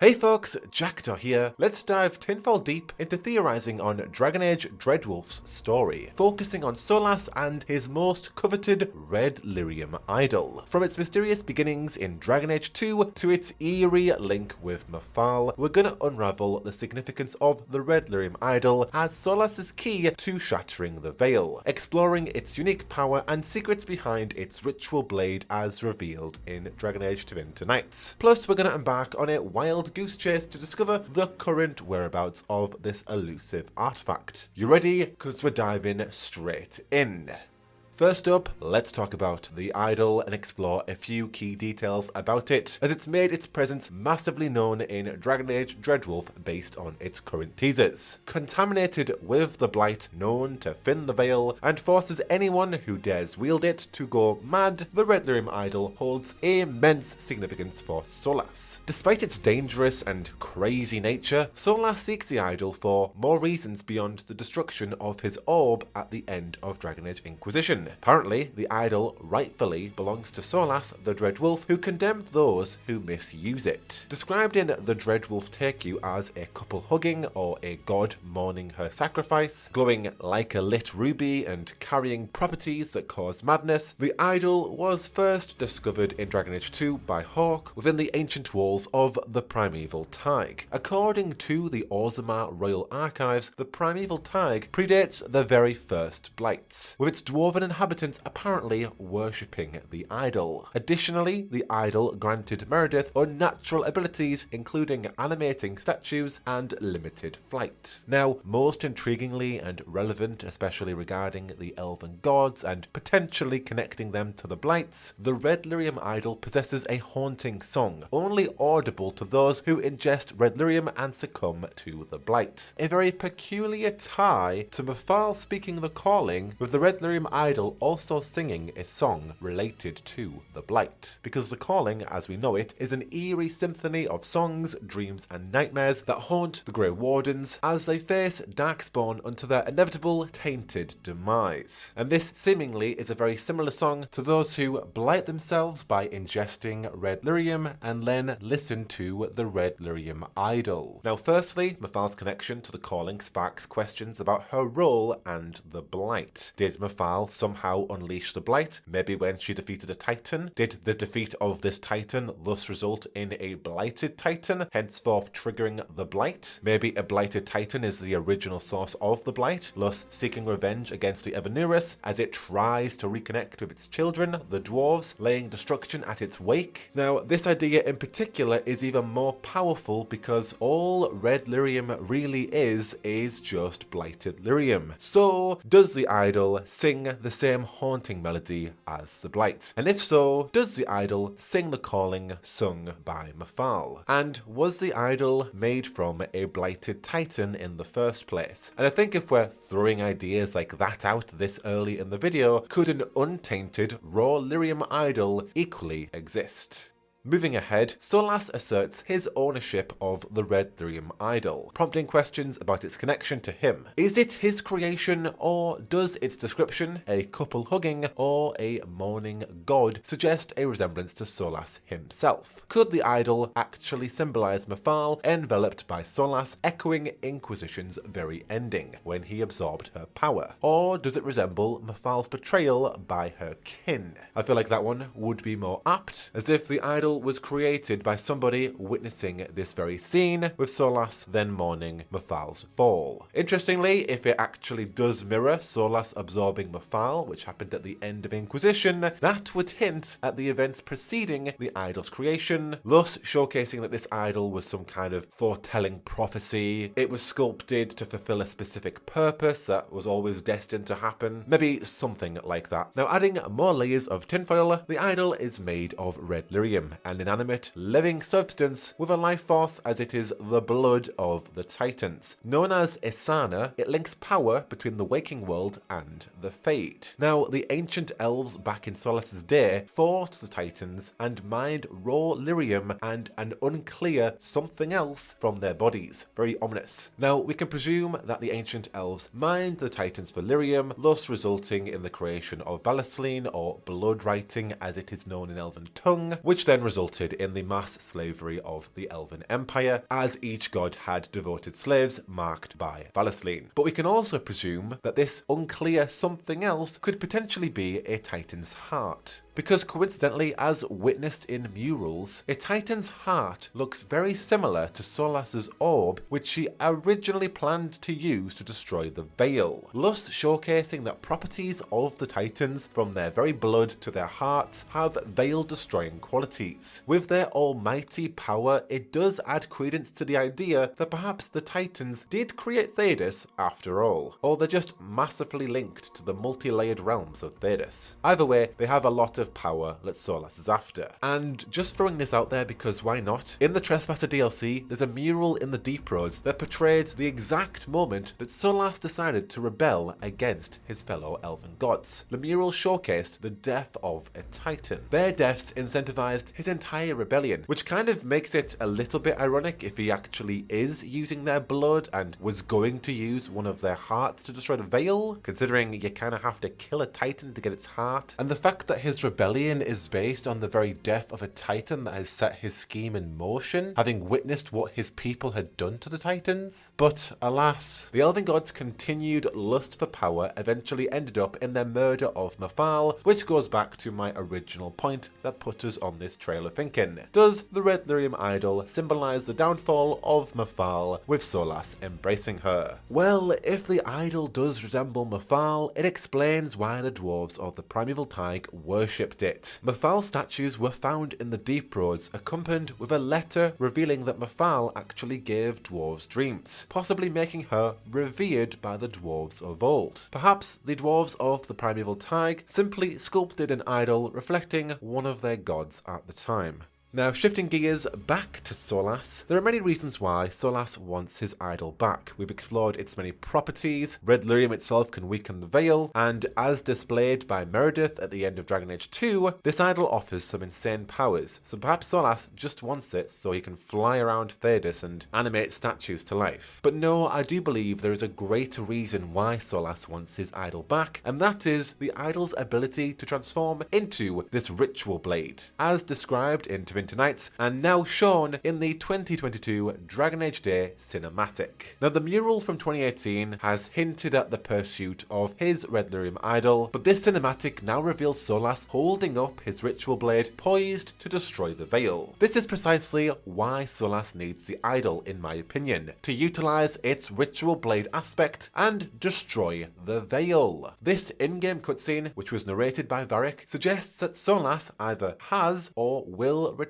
Hey folks, Jackdaw here. Let's dive tinfoil deep into theorizing on Dragon Age Dreadwolf's story, focusing on Solas and his most coveted Red Lyrium Idol. From its mysterious beginnings in Dragon Age 2 to its eerie link with Mythal, we're gonna unravel the significance of the Red Lyrium Idol as Solas' key to shattering the veil, exploring its unique power and secrets behind its ritual blade as revealed in Dragon Age Tevinter Nights. Plus, we're gonna embark on a wild goose chase to discover the current whereabouts of this elusive artifact. You ready? Because we're diving straight in. First up, let's talk about the idol and explore a few key details about it, as it's made its presence massively known in Dragon Age Dreadwolf based on its current teasers. Contaminated with the blight known to thin the veil and forces anyone who dares wield it to go mad, the Red Lyrium Idol holds immense significance for Solas. Despite its dangerous and crazy nature, Solas seeks the idol for more reasons beyond the destruction of his orb at the end of Dragon Age Inquisition. Apparently, the idol rightfully belongs to Solas, the Dreadwolf, who condemned those who misuse it. Described in the Dreadwolf Take You as a couple hugging or a god mourning her sacrifice, glowing like a lit ruby and carrying properties that cause madness, the idol was first discovered in Dragon Age 2 by Hawke within the ancient walls of the Primeval Tig. According to the Orzammar Royal Archives, the Primeval Tig predates the very first Blights, with its dwarven inhabitants apparently worshipping the idol. Additionally, the idol granted Meredith unnatural abilities including animating statues and limited flight. Now, most intriguingly and relevant, especially regarding the elven gods and potentially connecting them to the Blights, the Red Lyrium Idol possesses a haunting song, only audible to those who ingest Red Lyrium and succumb to the Blight. A very peculiar tie to Mythal speaking the calling, with the Red Lyrium Idol also singing a song related to the Blight, because the calling as we know it is an eerie symphony of songs, dreams and nightmares that haunt the Grey Wardens as they face Darkspawn unto their inevitable tainted demise. And this seemingly is a very similar song to those who blight themselves by ingesting Red Lyrium and then listen to the Red Lyrium Idol. Now firstly, Mythal's connection to the calling sparks questions about her role and the Blight. Did Mythal somehow unleash the Blight, maybe when she defeated a Titan? Did the defeat of this Titan thus result in a blighted Titan, henceforth triggering the Blight? Maybe a blighted Titan is the original source of the Blight, thus seeking revenge against the Evanurus as it tries to reconnect with its children, the dwarves, laying destruction at its wake. Now, this idea in particular is even more powerful because all Red Lyrium really is just blighted Lyrium. So, does the idol sing the same haunting melody as the Blight? And if so, does the idol sing the calling sung by Mythal? And was the idol made from a blighted Titan in the first place? And I think if we're throwing ideas like that out this early in the video, could an untainted raw Lyrium idol equally exist? Moving ahead, Solas asserts his ownership of the Red Lyrium Idol, prompting questions about its connection to him. Is it his creation, or does its description, a couple hugging or a mourning god, suggest a resemblance to Solas himself? Could the idol actually symbolize Mythal, enveloped by Solas, echoing Inquisition's very ending, when he absorbed her power? Or does it resemble Mythal's betrayal by her kin? I feel like that one would be more apt, as if the idol was created by somebody witnessing this very scene, with Solas then mourning Mythal's fall. Interestingly, if it actually does mirror Solas absorbing Mythal, which happened at the end of Inquisition, that would hint at the events preceding the idol's creation, thus showcasing that this idol was some kind of foretelling prophecy. It was sculpted to fulfill a specific purpose that was always destined to happen, maybe something like that. Now, adding more layers of tinfoil, the idol is made of Red Lyrium, an inanimate, living substance with a life force as it is the blood of the Titans. Known as Isana, it links power between the waking world and the Fade. Now, the ancient elves back in Solas' day fought the Titans and mined raw Lyrium and an unclear something else from their bodies. Very ominous. Now, we can presume that the ancient elves mined the Titans for Lyrium, thus resulting in the creation of Valasleen, or blood writing as it is known in Elven tongue, which then resulted in the mass slavery of the Elven Empire, as each god had devoted slaves marked by Valisleen. But we can also presume that this unclear something else could potentially be a Titan's heart. Because coincidentally, as witnessed in murals, a Titan's heart looks very similar to Solas's orb, which she originally planned to use to destroy the Veil, thus showcasing that properties of the Titans, from their very blood to their hearts, have Veil-destroying qualities. With their almighty power, it does add credence to the idea that perhaps the Titans did create Thedas after all, or they're just massively linked to the multi-layered realms of Thedas. Either way, they have a lot of power that Solas is after. And just throwing this out there because why not? In the Trespasser DLC, there's a mural in the Deep Roads that portrayed the exact moment that Solas decided to rebel against his fellow elven gods. The mural showcased the death of a Titan. Their deaths incentivized his entire rebellion, which kind of makes it a little bit ironic if he actually is using their blood and was going to use one of their hearts to destroy the Veil, considering you kind of have to kill a Titan to get its heart. And the fact that his rebellion is based on the very death of a Titan that has set his scheme in motion, having witnessed what his people had done to the Titans. But alas, the elven gods' continued lust for power eventually ended up in their murder of Mythal, which goes back to my original point that put us on this trail of thinking. Does the Red Lyrium Idol symbolize the downfall of Mythal, with Solas embracing her? Well, if the idol does resemble Mythal, it explains why the dwarves of the Primeval Tig worshipped it. Mythal statues were found in the Deep Roads, accompanied with a letter revealing that Mythal actually gave dwarves dreams, possibly making her revered by the dwarves of old. Perhaps the dwarves of the Primeval Tig simply sculpted an idol reflecting one of their gods at the time. Now, shifting gears back to Solas, there are many reasons why Solas wants his idol back. We've explored its many properties. Red Lyrium itself can weaken the Veil, and as displayed by Meredith at the end of Dragon Age 2, this idol offers some insane powers, so perhaps Solas just wants it so he can fly around Thedas and animate statues to life. But no, I do believe there is a greater reason why Solas wants his idol back, and that is the idol's ability to transform into this ritual blade, as described in Tevinter Nights, and now shown in the 2022 Dragon Age Day cinematic. Now, the mural from 2018 has hinted at the pursuit of his Red Lyrium Idol, but this cinematic now reveals Solas holding up his ritual blade, poised to destroy the Veil. This is precisely why Solas needs the idol, in my opinion, to utilize its ritual blade aspect and destroy the Veil. This in-game cutscene, which was narrated by Varric, suggests that Solas either has or will retrieve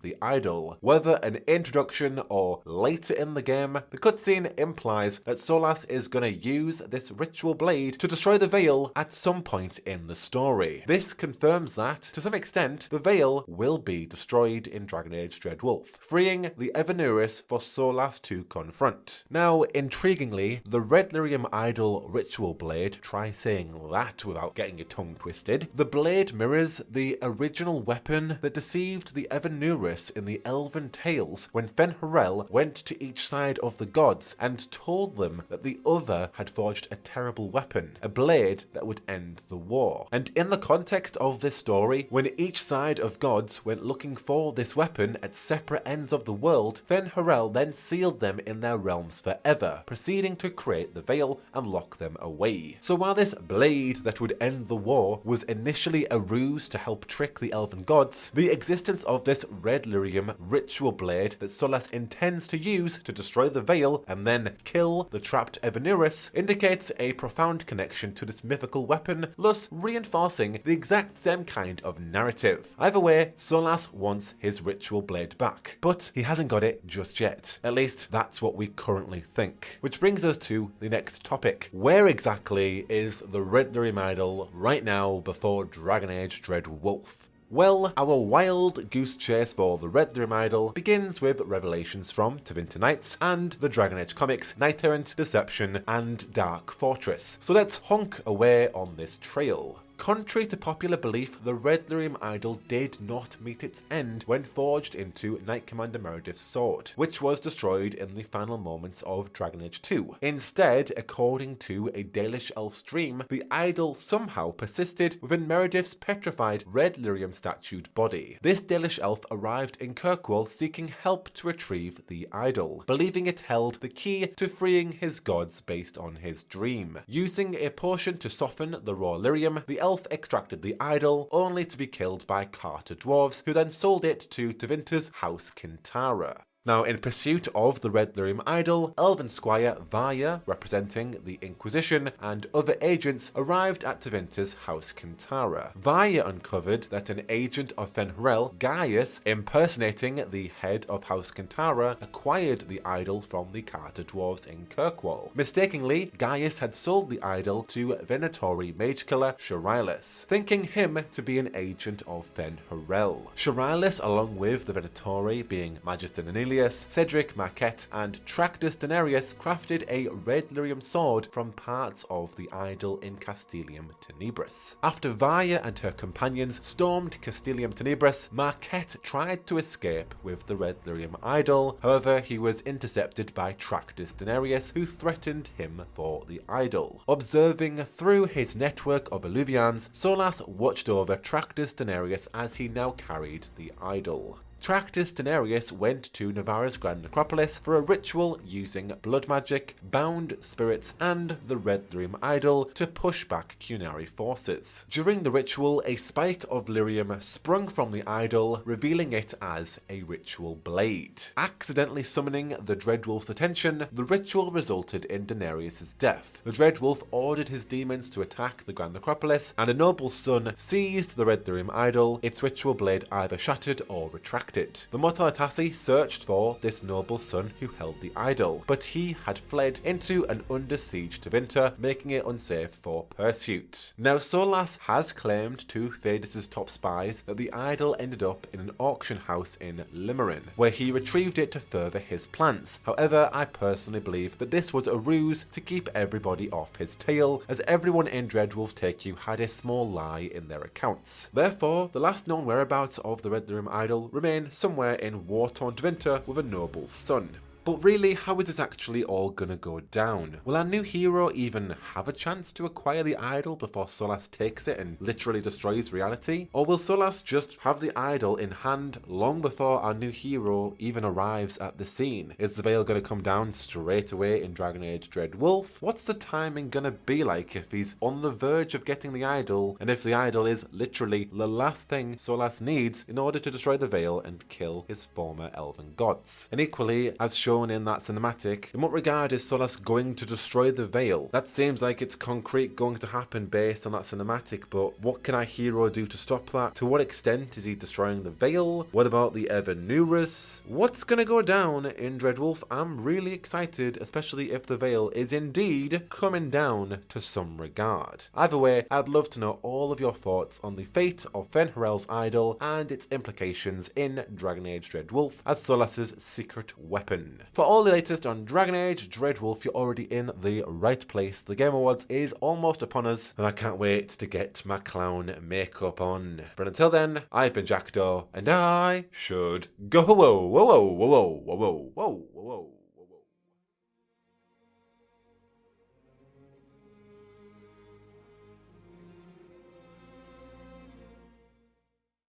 the idol. Whether an introduction or later in the game, the cutscene implies that Solas is going to use this ritual blade to destroy the Veil at some point in the story. This confirms that, to some extent, the Veil will be destroyed in Dragon Age Dreadwolf, freeing the Evanuris for Solas to confront. Now, intriguingly, the Red Lyrium Idol ritual blade, try saying that without getting your tongue twisted, the blade mirrors the original weapon that deceived the Evanuris in the Elven Tales when Fen'Harel went to each side of the gods and told them that the other had forged a terrible weapon, a blade that would end the war. And in the context of this story, when each side of gods went looking for this weapon at separate ends of the world, Fen'Harel then sealed them in their realms forever, proceeding to create the Veil and lock them away. So while this blade that would end the war was initially a ruse to help trick the Elven gods, the existence of this Red Lyrium ritual blade that Solas intends to use to destroy the Veil and then kill the trapped Evanuris indicates a profound connection to this mythical weapon, thus reinforcing the exact same kind of narrative. Either way, Solas wants his ritual blade back, but he hasn't got it just yet. At least that's what we currently think. Which brings us to the next topic. Where exactly is the Red Lyrium Idol right now before Dragon Age Dreadwolf? Well, our wild goose chase for the Red Lyrium Idol begins with revelations from Tevinter Nights and the Dragon Age comics Knight Errant, Deception, and Dark Fortress. So let's honk away on this trail. Contrary to popular belief, the Red Lyrium Idol did not meet its end when forged into Knight Commander Meredith's sword, which was destroyed in the final moments of Dragon Age 2. Instead, according to a Dalish Elf's dream, the idol somehow persisted within Meredith's petrified Red Lyrium statued body. This Dalish Elf arrived in Kirkwall seeking help to retrieve the idol, believing it held the key to freeing his gods based on his dream. Using a potion to soften the raw lyrium, the elf extracted the idol, only to be killed by Carter dwarves, who then sold it to Tevinter's House Kintara. Now, in pursuit of the Red Lyrium Idol, Elven Squire Vaya, representing the Inquisition, and other agents arrived at Tevinter's House Kintara. Vaya uncovered that an agent of Fen'Hrel, Gaius, impersonating the head of House Kintara, acquired the idol from the Carter dwarves in Kirkwall. Mistakenly, Gaius had sold the idol to Venatori magekiller Shirylus, thinking him to be an agent of Fen'Hrel. Shirylus, along with the Venatori being Magister Nanilius, Cedric Marquette, and Tractus Denarius, crafted a Red Lyrium sword from parts of the idol in Castilium Tenebris. After Vaya and her companions stormed Castilium Tenebris, Marquette tried to escape with the Red Lyrium idol. However, he was intercepted by Tractus Denarius, who threatened him for the idol. Observing through his network of Illuvians, Solas watched over Tractus Denarius as he now carried the idol. Tractus Denarius went to Navarra's Grand Necropolis for a ritual using blood magic, bound spirits, and the Red Lyrium Idol to push back Qunari forces. During the ritual, a spike of lyrium sprung from the idol, revealing it as a ritual blade. Accidentally summoning the Dreadwolf's attention, the ritual resulted in Denarius' death. The Dreadwolf ordered his demons to attack the Grand Necropolis, and a noble's son seized the Red Lyrium Idol, its ritual blade either shattered or retracted. The Mortalatasi searched for this noble son who held the idol, but he had fled into an under siege Tevinter, making it unsafe for pursuit. Now, Solas has claimed to Thedas' top spies that the idol ended up in an auction house in Limerin, where he retrieved it to further his plans. However, I personally believe that this was a ruse to keep everybody off his tail, as everyone in Dreadwolf TQ had a small lie in their accounts. Therefore, the last known whereabouts of the Red Lyrium Idol remain somewhere in war-torn Tevinter with a noble's son. But really, how is this actually all gonna go down? Will our new hero even have a chance to acquire the idol before Solas takes it and literally destroys reality? Or will Solas just have the idol in hand long before our new hero even arrives at the scene? Is the veil gonna come down straight away in Dragon Age Dreadwolf? What's the timing gonna be like if he's on the verge of getting the idol, and if the idol is literally the last thing Solas needs in order to destroy the veil and kill his former elven gods? And equally, as shown in that cinematic, in what regard is Solas going to destroy the veil? That seems like it's concrete going to happen based on that cinematic, but what can our hero do to stop that? To what extent is he destroying the veil? What about the Evanurus? What's gonna go down in Dreadwolf? I'm really excited, especially if the veil is indeed coming down to some regard. Either way, I'd love to know all of your thoughts on the fate of Fen'Hrel's idol and its implications in Dragon Age Dreadwolf as Solas' secret weapon. For all the latest on Dragon Age Dreadwolf, you're already in the right place. The Game Awards is almost upon us, and I can't wait to get my clown makeup on. But until then, I've been Jackdaw, and I should go. Whoa, whoa, whoa, whoa, whoa, whoa, whoa, whoa, whoa.